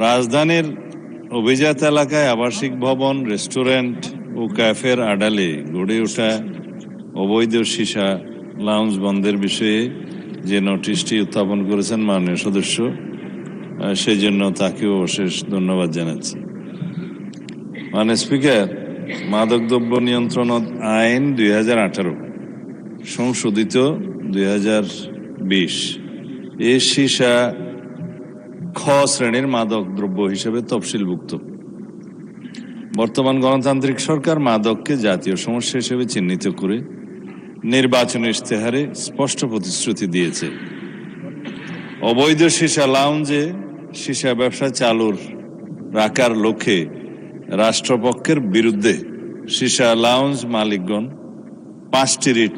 রাজধানীর অভিজাত এলাকায় আবাসিক ভবন, রেস্টুরেন্ট ও ক্যাফের আড়ালে গড়ে ওঠা অবৈধ সীসা লাউঞ্জ বন্ধের বিষয়ে যে নোটিশটি উত্থাপন করেছেন মাননীয় সদস্য, সেই জন্য তাকেও অশেষ ধন্যবাদ জানাচ্ছি। মাননীয় স্পিকার, মাদকদ্রব্য নিয়ন্ত্রণ আইন 2018 সংশোধিত 2020 এই সীসা খ শ্রেণীর মাদক দ্রব্য হিসেবে তফসিলভুক্ত। বর্তমান গণতান্ত্রিক সরকার মাদককে জাতীয় সমস্যা হিসেবে চিহ্নিত করে নির্বাচনী ইশতেহারে স্পষ্ট প্রতিশ্রুতি দিয়েছে। অবৈধ সীসা লাউঞ্জে সীসা ব্যবসা চালুর রাখার লক্ষ্যে রাষ্ট্রপক্ষের বিরুদ্ধে সীসা লাউঞ্জ মালিকগণ 5টি রিট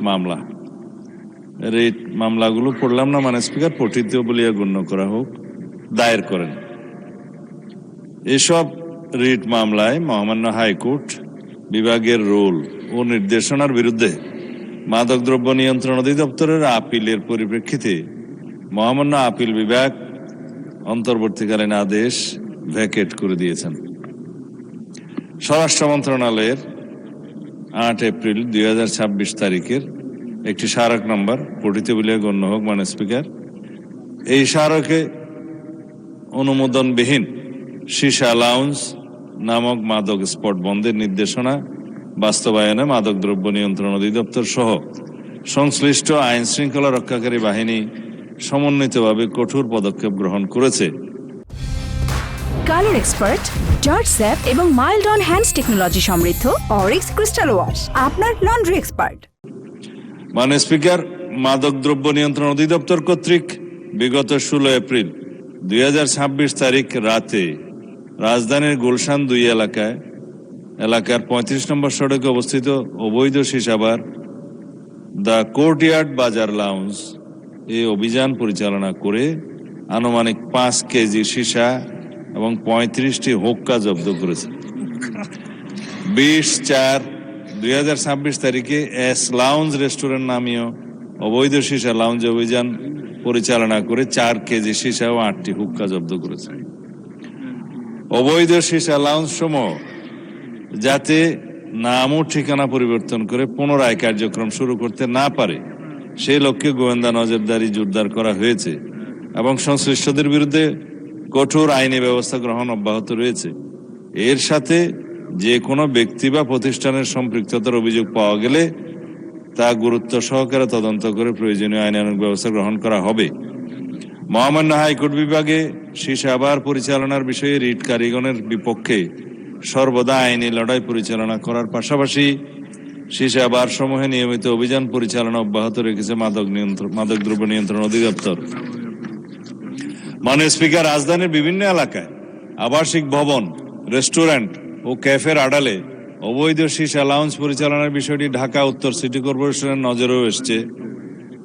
মামলাগুলো পড়লাম না মাননীয় স্পিকার, পঠিত বলিয়া গণ্য করা হোক, দায়ের করেন। এসব রিট মামলায় মহামান্য হাইকোর্ট বিভাগের রুল ও নির্দেশনার বিরুদ্ধে মাদকদ্রব্য নিয়ন্ত্রণ অধিদপ্তরের আপিলের পরিপ্রেক্ষিতে মহামান্য আপিল বিভাগ অন্তর্বর্তীকালীন আদেশ ভ্যাকেট করে দিয়েছেন। স্বরাষ্ট্র মন্ত্রণালয়ের 8 এপ্রিল 2026 তারিখের একটি স্মারক নম্বর পঠিত বলিয়া গণ্য হোক মাননীয় স্পিকার। এই স্মারকে অনুমোদনবিহীন সীসা লাউঞ্জ নামক মাদক স্পট বন্ধের নির্দেশনা বাস্তবায়নে মাদকদ্রব্য নিয়ন্ত্রণ অধিদপ্তর সহ সংশ্লিষ্ট আইন শৃঙ্খলা রক্ষাকারী বাহিনী সমন্বিতভাবে কঠোর পদক্ষেপ গ্রহণ করেছে। কালার এক্সপার্ট, জর্জ স্যাপ এবং মাইল্ড অন হ্যান্ডস টেকনোলজি সমৃদ্ধ অরিক্স ক্রিস্টাল ওয়াশ আপনার লন্ড্রি এক্সপার্ট। মাননীয় স্পিকার, মাদকদ্রব্য নিয়ন্ত্রণ অধিদপ্তর কর্তৃক বিগত 16 এপ্রিল 2026 তারিখ রাতে রাজধানীর গুলশান 2 এলাকার 35 নম্বর সড়কে অবস্থিত অবৈধ সীসাবার দ্য কোর্টইয়ার্ড বাজার লাউঞ্জ এই অভিযান পরিচালনা করে আনুমানিক 5 কেজি সীসা এবং 35টি হুক্কা জব্দ করেছে। 20/4/2026 তারিখে এস লাউঞ্জ রেস্টুরেন্ট নামীয় অবৈধ সীসা লাউঞ্জ অভিযান পরিচালনা করে 4 কেজি সীসা ও 8টি হুক্কা জব্দ করেছে। অবৈধ সীসা লাউঞ্জ সমূহ যাতে নাম ও ঠিকানা পরিবর্তন করে পুনরায় কার্যক্রম শুরু করতে না পারে সেই লক্ষ্যে গোয়েন্দা নজরদারি জোরদার করা হয়েছে এবং সংশ্লিষ্টদের বিরুদ্ধে কঠোর আইনি ব্যবস্থা গ্রহণ অব্যাহত রয়েছে। এর সাথে যে কোনো ব্যক্তি বা প্রতিষ্ঠানের সম্পৃক্ততার অভিযোগ পাওয়া গেলে তা গুরুত্ব সহকারে তদন্ত করে প্রয়োজনীয় আইনানুগ ব্যবস্থা গ্রহণ করা হবে। মহামান্য হাইকোর্ট বিভাগে সীসাবার পরিচালনার বিষয়ে রিট কারীগণের বিপক্ষে সর্বদা আইনি লড়াই পরিচালনা করার পাশাপাশি সীসাবার সমূহে নিয়মিত অভিযান পরিচালনা অব্যাহত রেখেছে মাদকদ্রব্য নিয়ন্ত্রণ অধিদপ্তর। মাননীয় স্পিকার, রাজধানীর বিভিন্ন এলাকায় আবাসিক ভবন, রেস্টুরেন্ট ও ক্যাফের আড়ালে অবৈধ সীসা লাউঞ্জ পরিচালনার বিষয়টি ঢাকা উত্তর সিটি কর্পোরেশনের নজরেও এসছে।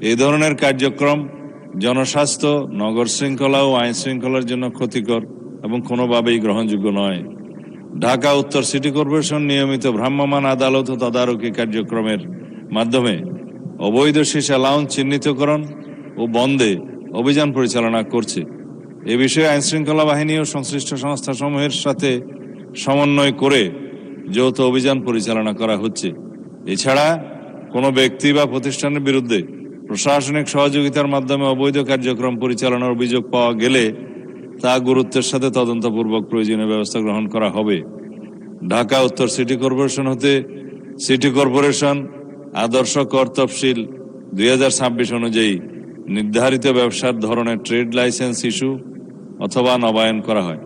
এই ধরনের কার্যক্রম জনস্বাস্থ্য, নগর শৃঙ্খলা ও আইন শৃঙ্খলার জন্য ক্ষতিকর এবং কোনোভাবেই গ্রহণযোগ্য নয়। ঢাকা উত্তর সিটি কর্পোরেশন নিয়মিত ভ্রাম্যমাণ আদালত ও তদারকি কার্যক্রমের মাধ্যমে অবৈধ সীসা লাউঞ্জ চিহ্নিতকরণ ও বন্ধে অভিযান পরিচালনা করছে। এ বিষয়ে আইন শৃঙ্খলা বাহিনী ও সংশ্লিষ্ট সংস্থাসমূহের সাথে সমন্বয় করে যৌথ অভিযান পরিচালনা করা হচ্ছে। এছাড়া কোনো ব্যক্তি বা প্রতিষ্ঠানের বিরুদ্ধে প্রশাসনিক সহযোগিতার মাধ্যমে অবৈধ কার্যক্রম পরিচালনার অভিযোগ পাওয়া গেলে তা গুরুত্বের সাথে তদন্তপূর্বক প্রয়োজনীয় ব্যবস্থা গ্রহণ করা হবে। ঢাকা উত্তর সিটি কর্পোরেশন হতে সিটি কর্পোরেশন আদর্শ কর তফসিল 2026 অনুযায়ী নির্ধারিত ব্যবসার ধরনের ট্রেড লাইসেন্স ইস্যু অথবা নবায়ন করা হয়।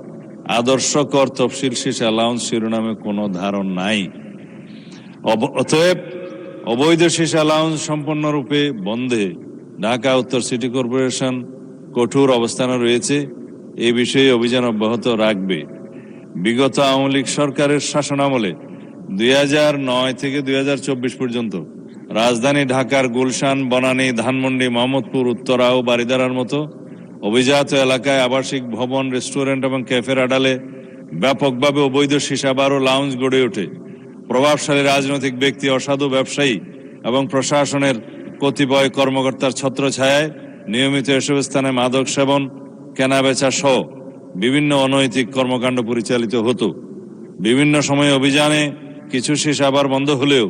আদর্শ কর তফসিল সীসা লাউঞ্জ শিরোনামে কোনো ধারণ নাই। অতএব অবৈধ সীসা লাউঞ্জ সম্পূর্ণরূপে বন্ধে ঢাকা উত্তর সিটি কর্পোরেশন কঠোর অবস্থানে রয়েছে। এই বিষয়ে অভিযান অব্যাহত রাখবে। বিগত আওয়ামী লীগ সরকারের শাসনামলে 2009 থেকে 2024 পর্যন্ত রাজধানী ঢাকার গুলশান, বনানী, ধানমন্ডি, মোহাম্মদপুর, উত্তরা ও বারিধারার মতো অভিজাত এলাকায় আবাসিক ভবন, রেস্টুরেন্ট এবং ক্যাফের আড়ালে ব্যাপকভাবে অবৈধ সীসাবার ও লাউঞ্জ গড়ে ওঠে। প্রভাবশালী রাজনৈতিক ব্যক্তি, অসাধু ব্যবসায়ী এবং প্রশাসনের কতিপয় কর্মকর্তার ছত্রছায়ায় নিয়মিত এসব স্থানে মাদক সেবন, কেনাবেচা সহ বিভিন্ন অনৈতিক কর্মকাণ্ড পরিচালিত হতো। বিভিন্ন সময়ে অভিযানে কিছু শেষ আবার বন্ধ হলেও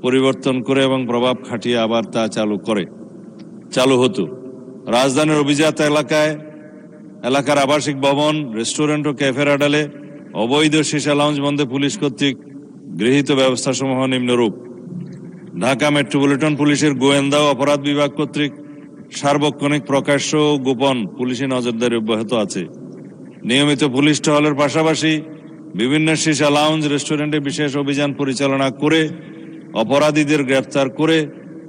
পরিবর্তন করে এবং প্রভাব খাটিয়ে আবার তা চালু হতো। রাজধানীর অভিজাত এলাকার আবাসিক ভবন, রেস্টুরেন্ট ও ক্যাফের আড়ালে অবৈধ সীসা লাউঞ্জ বন্ধে পুলিশ কর্তৃক গৃহীত ব্যবস্থাসমূহ নিম্নরূপ: ঢাকা মেট্রোপলিটন পুলিশের গোয়েন্দা ও অপরাধ বিভাগ কর্তৃক সার্বক্ষণিক প্রকাশ্য ও গোপন পুলিশি নজরদারি অব্যাহত আছে। নিয়মিত পুলিশ টহলের পাশাপাশি বিভিন্ন সীসা লাউঞ্জ, রেস্টুরেন্টে বিশেষ অভিযান পরিচালনা করে অপরাধীদের গ্রেফতার করে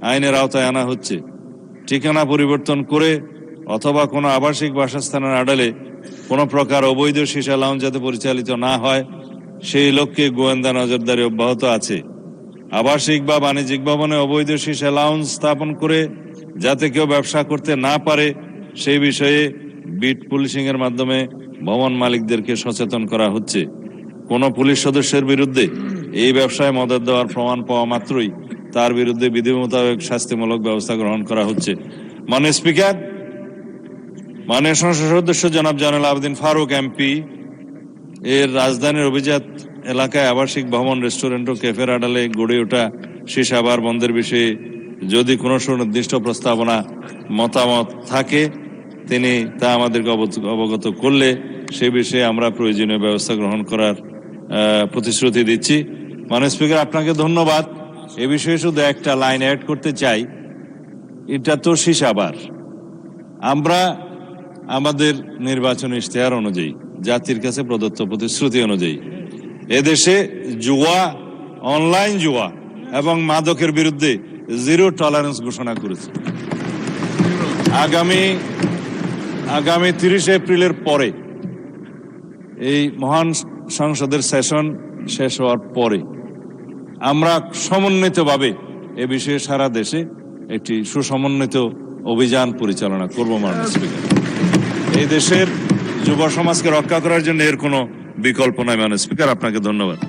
আইনের আওতায় আনা হচ্ছে। ঠিকানা পরিবর্তন করে অথবা কোনো আবাসিক বাসস্থানের আড়ালে কোনো প্রকার অবৈধ সীসা লাউঞ্জ যাতে পরিচালিত না হয় সেই লক্ষ্যে গোয়েন্দা নজরদারি অব্যাহত আছে। আবাসিক বা বাণিজ্যিক ভবনে অবৈধ সীসা লাউঞ্জ স্থাপন করে যাতে কেউ ব্যবসা করতে না পারে সেই বিষয়ে বিট পুলিশিং এর মাধ্যমে ভবন মালিকদেরকে সচেতন করা হচ্ছে। কোনো পুলিশ সদস্যের বিরুদ্ধে এই ব্যবসায় মদত দেওয়ার প্রমাণ পাওয়া মাত্রই তার বিরুদ্ধে বিধি মোতাবেক শাস্তিমূলক ব্যবস্থা গ্রহণ করা হচ্ছে। মাননীয় স্পিকার, মাননীয় সংসদ সদস্য জনাব জয়নুল আবেদিন ফারুক এমপি এর রাজধানীর অভিজাত এলাকায় আবাসিক ভবন, রেস্টুরেন্ট ও ক্যাফের আড়ালে গড়ে ওঠা সীসা বার বন্ধের বিষয়ে যদি কোনো সুনির্দিষ্ট প্রস্তাবনা মতামত থাকে তিনি তা আমাদেরকে অবগত করলে সে বিষয়ে আমরা প্রয়োজনীয় ব্যবস্থা গ্রহণ করার প্রতিশ্রুতি দিচ্ছি। মাননীয় স্পিকার, আপনাকে ধন্যবাদ। এ বিষয়ে শুধু একটা লাইন অ্যাড করতে চাই, এটা তো সীসা বার। আমরা আমাদের নির্বাচন ইশতেহার অনুযায়ী, জাতির কাছে প্রদত্ত প্রতিশ্রুতি অনুযায়ী এদেশে জুয়া, অনলাইন জুয়া এবং মাদকের বিরুদ্ধে জিরো টলারেন্স ঘোষণা করেছে। আগামী 30 এপ্রিলের পরে এই মহান সংসদের সেশন শেষ হওয়ার পরে আমরা সমন্বিতভাবে এ বিষয়ে সারা দেশে একটি সুসমন্বিত অভিযান পরিচালনা করব। মাননীয় স্পিকার, এই দেশের যুব সমাজকে রক্ষা করার জন্য এর কোনো বিকল্প নয়। মাননীয় স্পিকার, আপনাকে ধন্যবাদ।